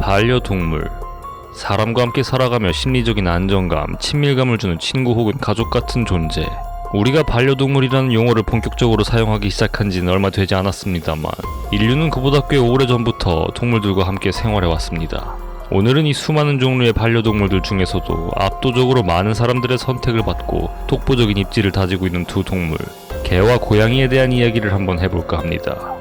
반려동물. 사람과 함께 살아가며 심리적인 안정감, 친밀감을 주는 친구 혹은 가족 같은 존재. 우리가 반려동물이라는 용어를 본격적으로 사용하기 시작한 지는 얼마 되지 않았습니다만 인류는 그보다 꽤 오래전부터 동물들과 함께 생활해 왔습니다. 오늘은 이 수많은 종류의 반려동물들 중에서도 압도적으로 많은 사람들의 선택을 받고 독보적인 입지를 다지고 있는 두 동물, 개와 고양이에 대한 이야기를 한번 해볼까 합니다.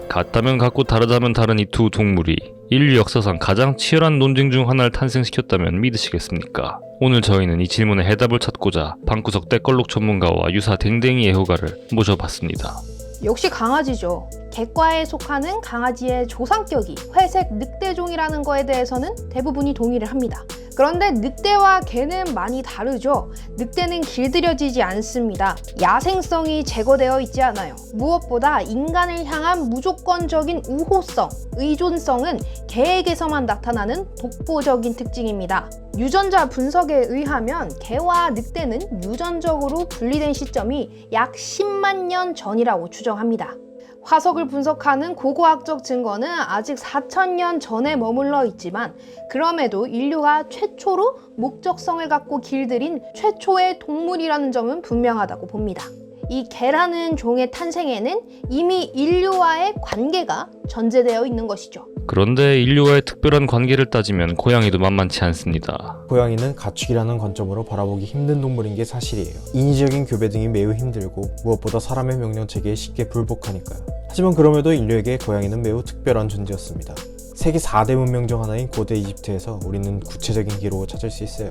같다면 같고 다르다면 다른 이 두 동물이 인류 역사상 가장 치열한 논쟁 중 하나를 탄생시켰다면 믿으시겠습니까? 오늘 저희는 이 질문에 해답을 찾고자 방구석 떼걸록 전문가와 유사 댕댕이 애호가를 모셔봤습니다. 역시 강아지죠. 개과에 속하는 강아지의 조상격이 회색 늑대종이라는 거에 대해서는 대부분이 동의를 합니다. 그런데 늑대와 개는 많이 다르죠. 늑대는 길들여지지 않습니다. 야생성이 제거되어 있지 않아요. 무엇보다 인간을 향한 무조건적인 우호성, 의존성은 개에게서만 나타나는 독보적인 특징입니다. 유전자 분석에 의하면 개와 늑대는 유전적으로 분리된 시점이 약 10만 년 전이라고 추정합니다. 화석을 분석하는 고고학적 증거는 아직 4,000년 전에 머물러 있지만 그럼에도 인류가 최초로 목적성을 갖고 길들인 최초의 동물이라는 점은 분명하다고 봅니다. 이 개라는 종의 탄생에는 이미 인류와의 관계가 전제되어 있는 것이죠. 그런데 인류와의 특별한 관계를 따지면 고양이도 만만치 않습니다. 고양이는 가축이라는 관점으로 바라보기 힘든 동물인 게 사실이에요. 인위적인 교배 등이 매우 힘들고 무엇보다 사람의 명령 체계에 쉽게 불복하니까요. 하지만 그럼에도 인류에게 고양이는 매우 특별한 존재였습니다. 세계 4대 문명 중 하나인 고대 이집트에서 우리는 구체적인 기록을 찾을 수 있어요.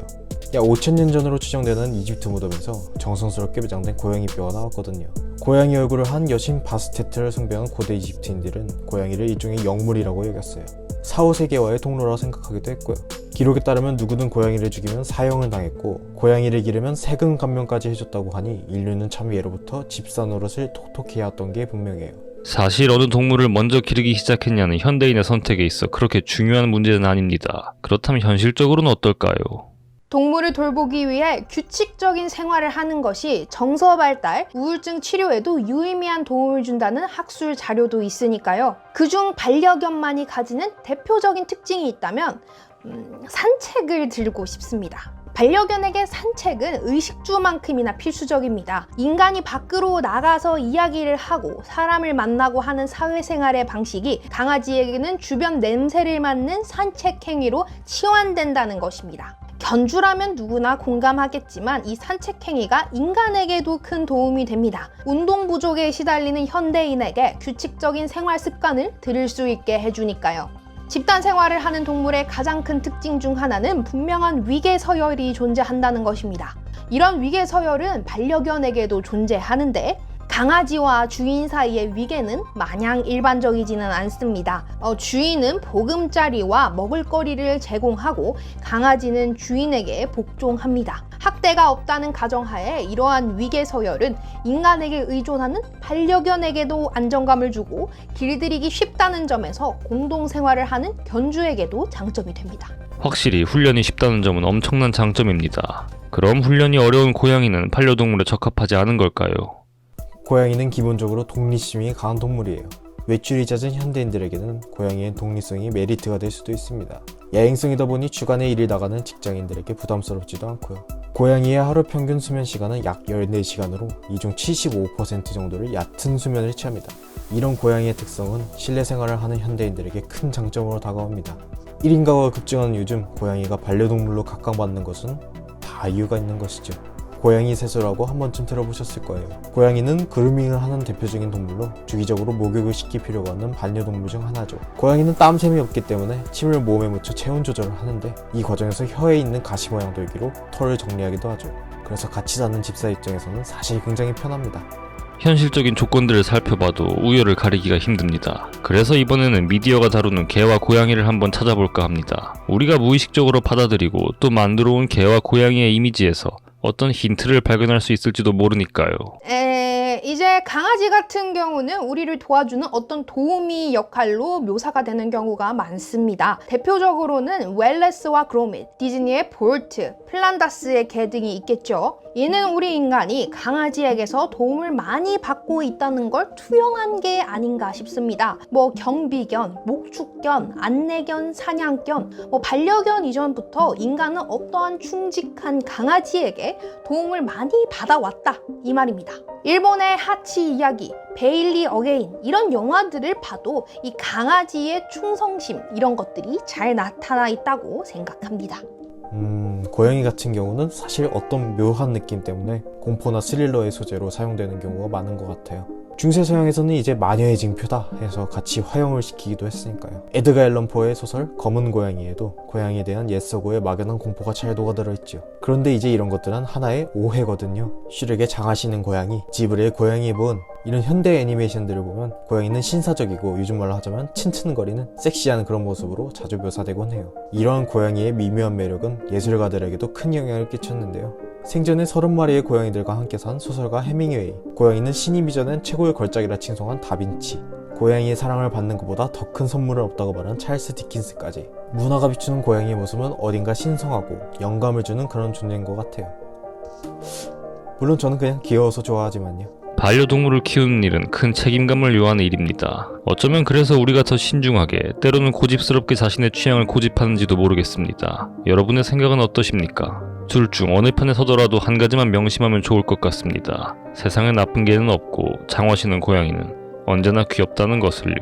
약 5,000년 전으로 추정되는 이집트 무덤에서 정성스럽게 매장된 고양이 뼈가 나왔거든요. 고양이 얼굴을 한 여신 바스테트를 숭배한 고대 이집트인들은 고양이를 일종의 영물이라고 여겼어요. 4, 5세계와의 통로라고 생각하기도 했고요. 기록에 따르면 누구든 고양이를 죽이면 사형을 당했고 고양이를 기르면 세금 감면까지 해줬다고 하니 인류는 참 예로부터 집사 노릇을 톡톡히 해왔던 게 분명해요. 사실 어느 동물을 먼저 기르기 시작했냐는 현대인의 선택에 있어 그렇게 중요한 문제는 아닙니다. 그렇다면 현실적으로는 어떨까요? 동물을 돌보기 위해 규칙적인 생활을 하는 것이 정서 발달, 우울증 치료에도 유의미한 도움을 준다는 학술 자료도 있으니까요. 그중 반려견만이 가지는 대표적인 특징이 있다면 산책을 들고 싶습니다. 반려견에게 산책은 의식주만큼이나 필수적입니다. 인간이 밖으로 나가서 이야기를 하고 사람을 만나고 하는 사회생활의 방식이 강아지에게는 주변 냄새를 맡는 산책 행위로 치환된다는 것입니다. 견주라면 누구나 공감하겠지만 이 산책 행위가 인간에게도 큰 도움이 됩니다. 운동 부족에 시달리는 현대인에게 규칙적인 생활 습관을 들일 수 있게 해주니까요. 집단 생활을 하는 동물의 가장 큰 특징 중 하나는 분명한 위계 서열이 존재한다는 것입니다. 이런 위계 서열은 반려견에게도 존재하는데 강아지와 주인 사이의 위계는 마냥 일반적이지는 않습니다. 주인은 보금자리와 먹을거리를 제공하고 강아지는 주인에게 복종합니다. 학대가 없다는 가정하에 이러한 위계 서열은 인간에게 의존하는 반려견에게도 안정감을 주고 길들이기 쉽다는 점에서 공동생활을 하는 견주에게도 장점이 됩니다. 확실히 훈련이 쉽다는 점은 엄청난 장점입니다. 그럼 훈련이 어려운 고양이는 반려동물에 적합하지 않은 걸까요? 고양이는 기본적으로 독립심이 강한 동물이에요. 외출이 잦은 현대인들에게는 고양이의 독립성이 메리트가 될 수도 있습니다. 야행성이다 보니 주간에 일을 나가는 직장인들에게 부담스럽지도 않고요. 고양이의 하루 평균 수면 시간은 약 14시간으로 이 중 75% 정도를 얕은 수면을 취합니다. 이런 고양이의 특성은 실내 생활을 하는 현대인들에게 큰 장점으로 다가옵니다. 1인 가구가 급증하는 요즘 고양이가 반려동물로 각광받는 것은 다 이유가 있는 것이죠. 고양이 세수라고 한 번쯤 들어보셨을 거예요. 고양이는 그루밍을 하는 대표적인 동물로 주기적으로 목욕을 시킬 필요가 없는 반려동물 중 하나죠. 고양이는 땀샘이 없기 때문에 침을 몸에 묻혀 체온 조절을 하는데 이 과정에서 혀에 있는 가시 모양 돌기로 털을 정리하기도 하죠. 그래서 같이 사는 집사 입장에서는 사실 굉장히 편합니다. 현실적인 조건들을 살펴봐도 우열을 가리기가 힘듭니다. 그래서 이번에는 미디어가 다루는 개와 고양이를 한번 찾아볼까 합니다. 우리가 무의식적으로 받아들이고 또 만들어온 개와 고양이의 이미지에서 어떤 힌트를 발견할 수 있을지도 모르니까요. 이제 강아지 같은 경우는 우리를 도와주는 어떤 도우미 역할로 묘사가 되는 경우가 많습니다. 대표적으로는 웰레스와 그로밋, 디즈니의 볼트, 플란다스의 개 등이 있겠죠. 이는 우리 인간이 강아지에게서 도움을 많이 받고 있다는 걸 투영한 게 아닌가 싶습니다. 뭐 경비견, 목축견, 안내견, 사냥견, 반려견 이전부터 인간은 어떠한 충직한 강아지에게 도움을 많이 받아왔다 이 말입니다. 일본의 하치 이야기, 베일리 어게인 이런 영화들을 봐도 이 강아지의 충성심 이런 것들이 잘 나타나 있다고 생각합니다. 고양이 같은 경우는 사실 어떤 묘한 느낌 때문에 공포나 스릴러의 소재로 사용되는 경우가 많은 것 같아요. 중세 서양에서는 이제 마녀의 징표다 해서 같이 화형을 시키기도 했으니까요. 에드가 앨런 포의 소설 검은 고양이에도 고양이에 대한 옛서고의 막연한 공포가 잘 녹아들어있죠. 그런데 이제 이런 것들은 하나의 오해거든요. 슈렉의 장하시는 고양이, 지브리의 고양이의 본 이런 현대 애니메이션들을 보면 고양이는 신사적이고 요즘 말로 하자면 츤츤거리는 섹시한 그런 모습으로 자주 묘사되곤 해요. 이러한 고양이의 미묘한 매력은 예술가들에게도 큰 영향을 끼쳤는데요. 생전에 30마리의 고양이들과 함께 산 소설가 해밍웨이, 고양이는 신이 빚어낸 최고의 걸작이라 칭송한 다빈치, 고양이의 사랑을 받는 것보다 더 큰 선물은 없다고 말한 찰스 디킨스까지 문화가 비추는 고양이의 모습은 어딘가 신성하고 영감을 주는 그런 존재인 것 같아요. 물론 저는 그냥 귀여워서 좋아하지만요. 반려동물을 키우는 일은 큰 책임감을 요하는 일입니다. 어쩌면 그래서 우리가 더 신중하게, 때로는 고집스럽게 자신의 취향을 고집하는지도 모르겠습니다. 여러분의 생각은 어떠십니까? 둘 중 어느 편에 서더라도 한 가지만 명심하면 좋을 것 같습니다. 세상에 나쁜 개는 없고 장화시는 고양이는 언제나 귀엽다는 것을요.